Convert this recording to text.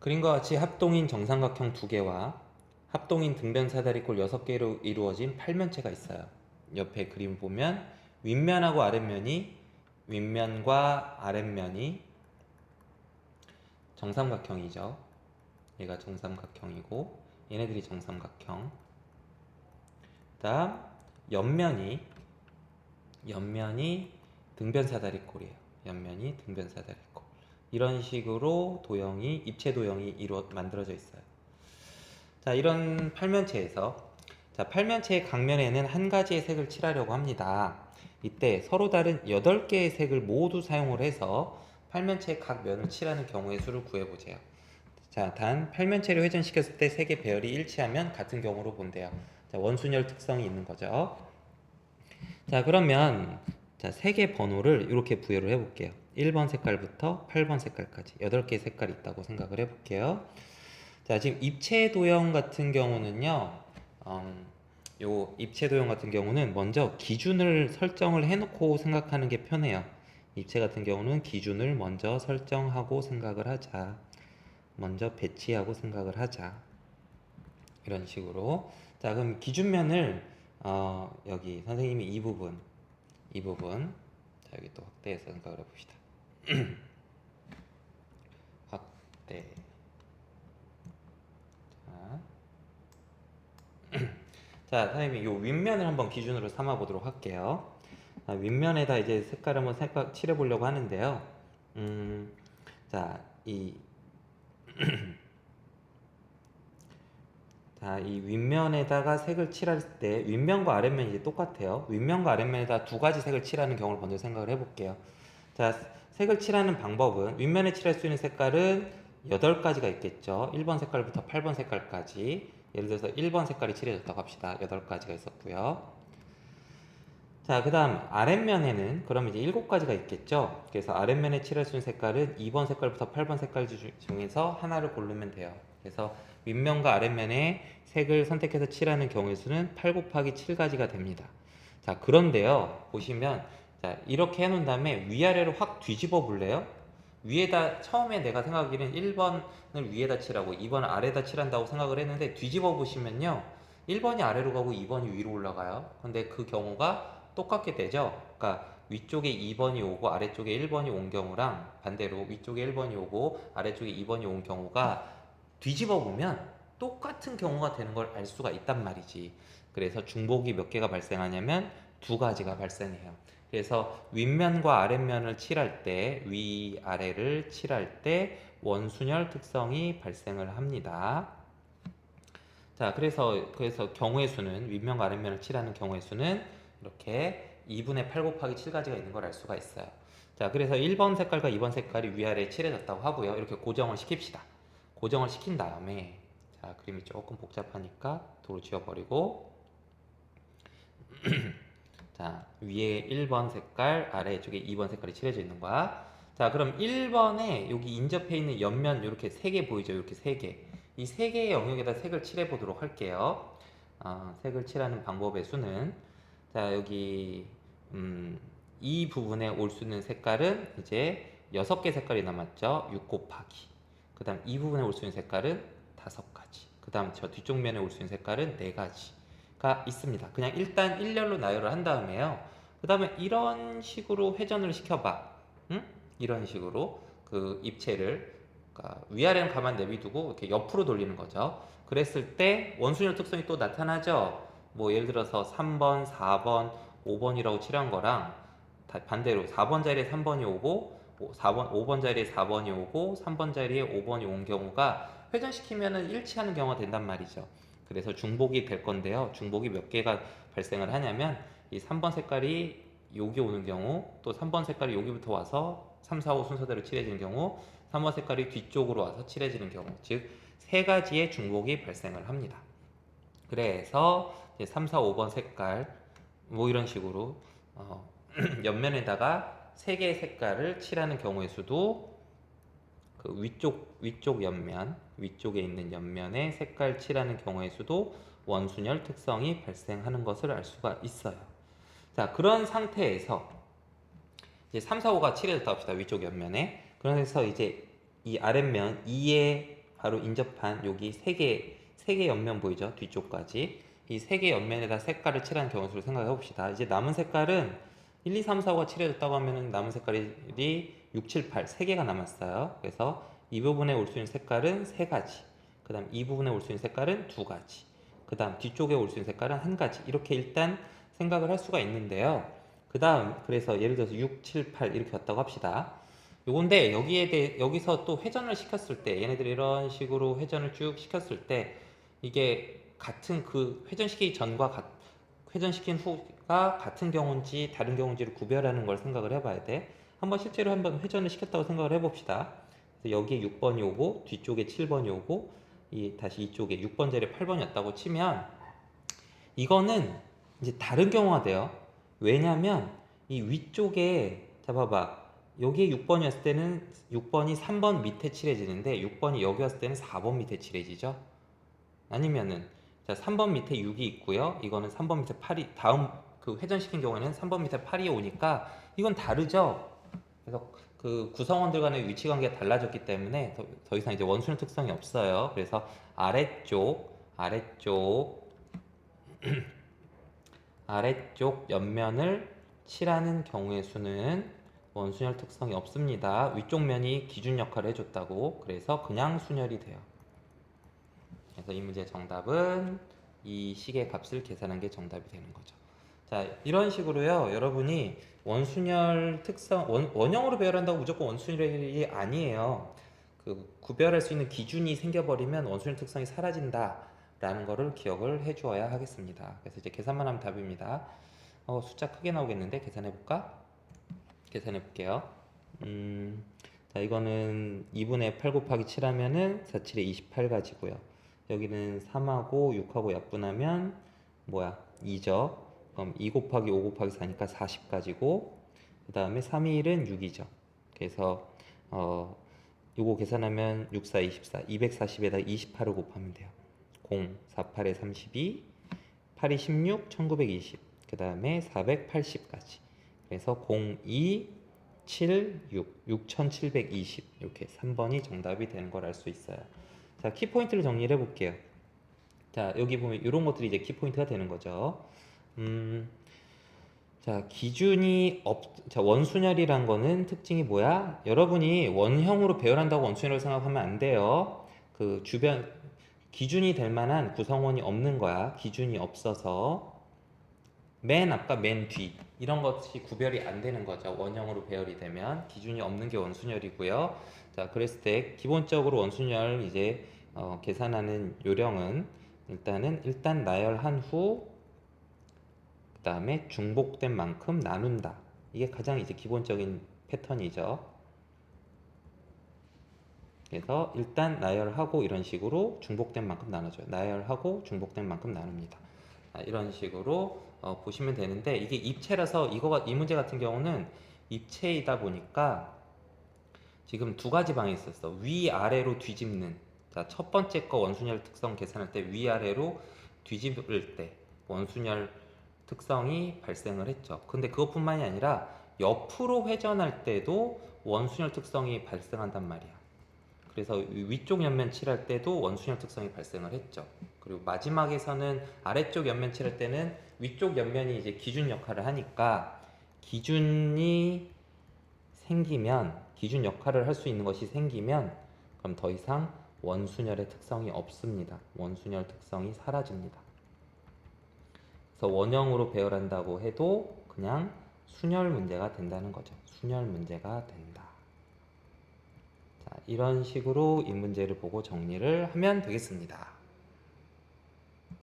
그림과 같이 합동인 정삼각형 2개와 합동인 등변 사다리꼴 6개로 이루어진 팔면체가 있어요. 옆에 그림 보면 윗면하고 아랫면이 윗면과 아랫면이 정삼각형이죠. 얘가 정삼각형이고 얘네들이 정삼각형. 그다음 옆면이 등변 사다리꼴이에요. 옆면이 등변 사다리꼴. 이런 식으로 도형이 입체 도형이 만들어져 있어요. 자, 이런 팔면체에서 팔면체의 각면에는 한 가지의 색을 칠하려고 합니다. 이때 서로 다른 8개의 색을 모두 사용을 해서 팔면체의 각 면을 칠하는 경우의 수를 구해보세요. 자, 단 팔면체를 회전시켰을 때 색의 배열이 일치하면 같은 경우로 본대요. 자, 원순열 특성이 있는 거죠. 자, 그러면 색의 번호를 이렇게 부여를 해볼게요. 1번 색깔부터 8번 색깔까지 8개의 색깔이 있다고 생각을 해볼게요. 자, 지금 입체 도형 같은 경우는요, 요 입체 도형 같은 경우는 먼저 기준을 설정을 해놓고 생각하는 게 편해요. 입체 같은 경우는 기준을 먼저 설정하고 생각을 하자. 먼저 배치하고 생각을 하자. 이런 식으로. 자, 그럼 기준면을 여기 선생님이 이 부분 자, 여기 또 확대해서 생각을 해봅시다. 확대. 자, 자, 선생님이 요 윗면을 한번 기준으로 삼아 보도록 할게요. 윗면에다 이제 색깔을 한번 칠해 보려고 하는데요. 자, 이 윗면에다가 색을 칠할 때 윗면과 아랫면이 이제 똑같아요. 윗면과 아랫면에다 두 가지 색을 칠하는 경우를 먼저 생각을 해볼게요. 자, 색을 칠하는 방법은 윗면에 칠할 수 있는 색깔은 8가지가 있겠죠. 1번 색깔부터 8번 색깔까지. 예를 들어서 1번 색깔이 칠해졌다고 합시다. 8가지가 있었고요. 자, 그 다음 아랫면에는 그럼 이제 7가지가 있겠죠. 그래서 아랫면에 칠할 수 있는 색깔은 2번 색깔부터 8번 색깔 중에서 하나를 고르면 돼요. 그래서 윗면과 아랫면에 색을 선택해서 칠하는 경우의 수는 8 곱하기 7가지가 됩니다. 자, 그런데요, 보시면 자, 이렇게 해놓은 다음에 위아래로 확 뒤집어 볼래요? 위에다 처음에 내가 생각하기는 1번을 위에다 칠하고 2번을 아래다 칠한다고 생각을 했는데 뒤집어 보시면요, 1번이 아래로 가고 2번이 위로 올라가요. 근데 그 경우가 똑같게 되죠. 그러니까 위쪽에 2번이 오고 아래쪽에 1번이 온 경우랑 반대로 위쪽에 1번이 오고 아래쪽에 2번이 온 경우가 뒤집어 보면 똑같은 경우가 되는 걸 알 수가 있단 말이지. 그래서 중복이 몇 개가 발생하냐면 2가지가 발생해요. 그래서 윗면과 아랫면을 칠할 때, 위아래를 칠할 때 원순열 특성이 발생을 합니다. 자, 그래서 경우의 수는 윗면과 아랫면을 칠하는 경우의 수는 이렇게 2분의 8 곱하기 7가지가 있는 걸 알 수가 있어요. 자, 그래서 1번 색깔과 2번 색깔이 위아래에 칠해졌다고 하고요. 이렇게 고정을 시킵시다. 고정을 시킨 다음에 자, 그림이 조금 복잡하니까 도로 지워버리고 자, 위에 1번 색깔, 아래쪽에 2번 색깔이 칠해져 있는 거야. 자, 그럼 1번에 여기 인접해 있는 옆면 이렇게 3개 보이죠? 이렇게 3개. 이 3개의 영역에다 색을 칠해 보도록 할게요. 색을 칠하는 방법의 수는 자, 여기 이 부분에 올 수 있는 색깔은 이제 6개 색깔이 남았죠. 6 곱하기. 그 다음 이 부분에 올 수 있는 색깔은 5가지. 그 다음 저 뒤쪽 면에 올 수 있는 색깔은 4가지가 있습니다. 그냥 일단 일렬로 나열을 한 다음에요. 그 다음에 이런 식으로 회전을 시켜봐. 응? 이런 식으로 그 입체를 그러니까 위아래는 가만 내비두고 이렇게 옆으로 돌리는 거죠. 그랬을 때 원순열 특성이 또 나타나죠. 뭐 예를 들어서 3번, 4번, 5번이라고 칠한 거랑 반대로 4번 자리에 3번이 오고 5번 자리에 4번이 오고 3번 자리에 5번이 온 경우가 회전시키면은 일치하는 경우가 된단 말이죠. 그래서 중복이 될 건데요. 중복이 몇 개가 발생을 하냐면 이 3번 색깔이 여기 오는 경우, 또 3번 색깔이 여기부터 와서 3, 4, 5 순서대로 칠해지는 경우, 3번 색깔이 뒤쪽으로 와서 칠해지는 경우, 즉 3가지의 중복이 발생을 합니다. 그래서 3, 4, 5번 색깔 뭐 이런 식으로 옆면에다가 3개의 색깔을 칠하는 경우의 수도 그 위쪽 옆면, 위쪽에 있는 옆면에 색깔 칠하는 경우의 수도 원순열 특성이 발생하는 것을 알 수가 있어요. 자, 그런 상태에서 이제 3, 4, 5가 칠해졌다 합시다. 위쪽 옆면에. 그래서 이제 이 아랫면 2의 바로 인접한 여기 세 개 옆면 보이죠? 뒤쪽까지 이 세 개 옆면에다 색깔을 칠하는 경우 수를 생각해 봅시다. 이제 남은 색깔은 1, 2, 3, 4, 5가 칠해졌다고 하면은 남은 색깔이 6, 7, 8 세 개가 남았어요. 그래서 이 부분에 올 수 있는 색깔은 세 가지. 그 다음 이 부분에 올 수 있는 색깔은 두 가지. 그 다음 뒤쪽에 올 수 있는 색깔은 한 가지. 이렇게 일단 생각을 할 수가 있는데요. 그 다음 그래서 예를 들어서 6, 7, 8 이렇게 왔다고 합시다. 요건데 여기서 또 회전을 시켰을 때 얘네들이 이런 식으로 회전을 쭉 시켰을 때 이게 같은 그 회전시키기 전과 회전시킨 후가 같은 경우인지 다른 경우인지를 구별하는 걸 생각을 해봐야 돼. 실제로 한번 회전을 시켰다고 생각을 해봅시다. 그래서 여기에 6번이 오고 뒤쪽에 7번이 오고 다시 이쪽에 6번 자리에 8번이었다고 치면 이거는 이제 다른 경우가 돼요. 왜냐면 이 위쪽에 잡아봐. 여기에 6번이었을 때는 6번이 3번 밑에 칠해지는데 6번이 여기 왔을 때는 4번 밑에 칠해지죠. 아니면은 자 3번 밑에 6이 있고요. 이거는 3번 밑에 8이 다음 그 회전시킨 경우에는 3번 밑에 8이 오니까 이건 다르죠. 그래서 그 구성원들 간의 위치 관계가 달라졌기 때문에 더 이상 이제 원수는 특성이 없어요. 그래서 아래쪽 옆면을 칠하는 경우의 수는 원순열 특성이 없습니다. 위쪽 면이 기준 역할을 해줬다고. 그래서 그냥 순열이 돼요. 그래서 이 문제의 정답은 이 식의 값을 계산한 게 정답이 되는 거죠. 자, 이런 식으로요. 여러분이 원순열 특성, 원형으로 배열한다고 무조건 원순열이 아니에요. 그 구별할 수 있는 기준이 생겨버리면 원순열 특성이 사라진다. 라는 거를 기억을 해 주어야 하겠습니다. 그래서 이제 계산만 하면 답입니다. 숫자 크게 나오겠는데 계산해 볼까? 계산해 볼게요. 자, 이거는 2분의 8 곱하기 7 하면은 4, 7에 28 가지고요. 여기는 3하고 6하고 약분하면 뭐야? 2죠. 그럼 2 곱하기 5 곱하기 4니까 40 가지고 그 다음에 3, 2, 1은 6이죠. 그래서 요거 계산하면 6, 4, 24, 240에다 28을 곱하면 돼요. 0, 4, 8에 32, 8이 16, 1920, 그 다음에 480까지. 그래서 0, 2, 7, 6, 6720 이렇게 3번이 정답이 되는 걸 알 수 있어요. 자, 키포인트를 정리를 해볼게요. 자, 여기 보면 이런 것들이 이제 키포인트가 되는 거죠. 자, 자, 원순열이란 거는 특징이 뭐야? 여러분이 원형으로 배열한다고 원순열을 생각하면 안 돼요. 그 주변 기준이 될 만한 구성원이 없는 거야. 기준이 없어서 맨 앞과 맨 뒤 이런 것이 구별이 안 되는 거죠. 원형으로 배열이 되면 기준이 없는 게 원순열이고요. 자, 그랬을 때 기본적으로 원순열 이제 계산하는 요령은 일단 나열한 후 그 다음에 중복된 만큼 나눈다. 이게 가장 이제 기본적인 패턴이죠. 그래서 일단 나열하고 이런 식으로 중복된 만큼 나눠줘요. 나열하고 중복된 만큼 나눕니다. 이런 식으로 보시면 되는데 이게 입체라서 이 문제 같은 경우는 입체이다 보니까 지금 두 가지 방이 있었어. 위아래로 뒤집는. 자, 첫 번째 거 원순열 특성 계산할 때 위아래로 뒤집을 때 원순열 특성이 발생을 했죠. 근데 그것뿐만이 아니라 옆으로 회전할 때도 원순열 특성이 발생한단 말이야. 그래서 위쪽 옆면 칠할 때도 원순열 특성이 발생을 했죠. 그리고 마지막에서는 아래쪽 옆면 칠할 때는 위쪽 옆면이 이제 기준 역할을 하니까 기준이 생기면 기준 역할을 할 수 있는 것이 생기면 그럼 더 이상 원순열의 특성이 없습니다. 원순열 특성이 사라집니다. 그래서 원형으로 배열한다고 해도 그냥 순열 문제가 된다는 거죠. 순열 문제가 된다. 자, 이런 식으로 이 문제를 보고 정리를 하면 되겠습니다.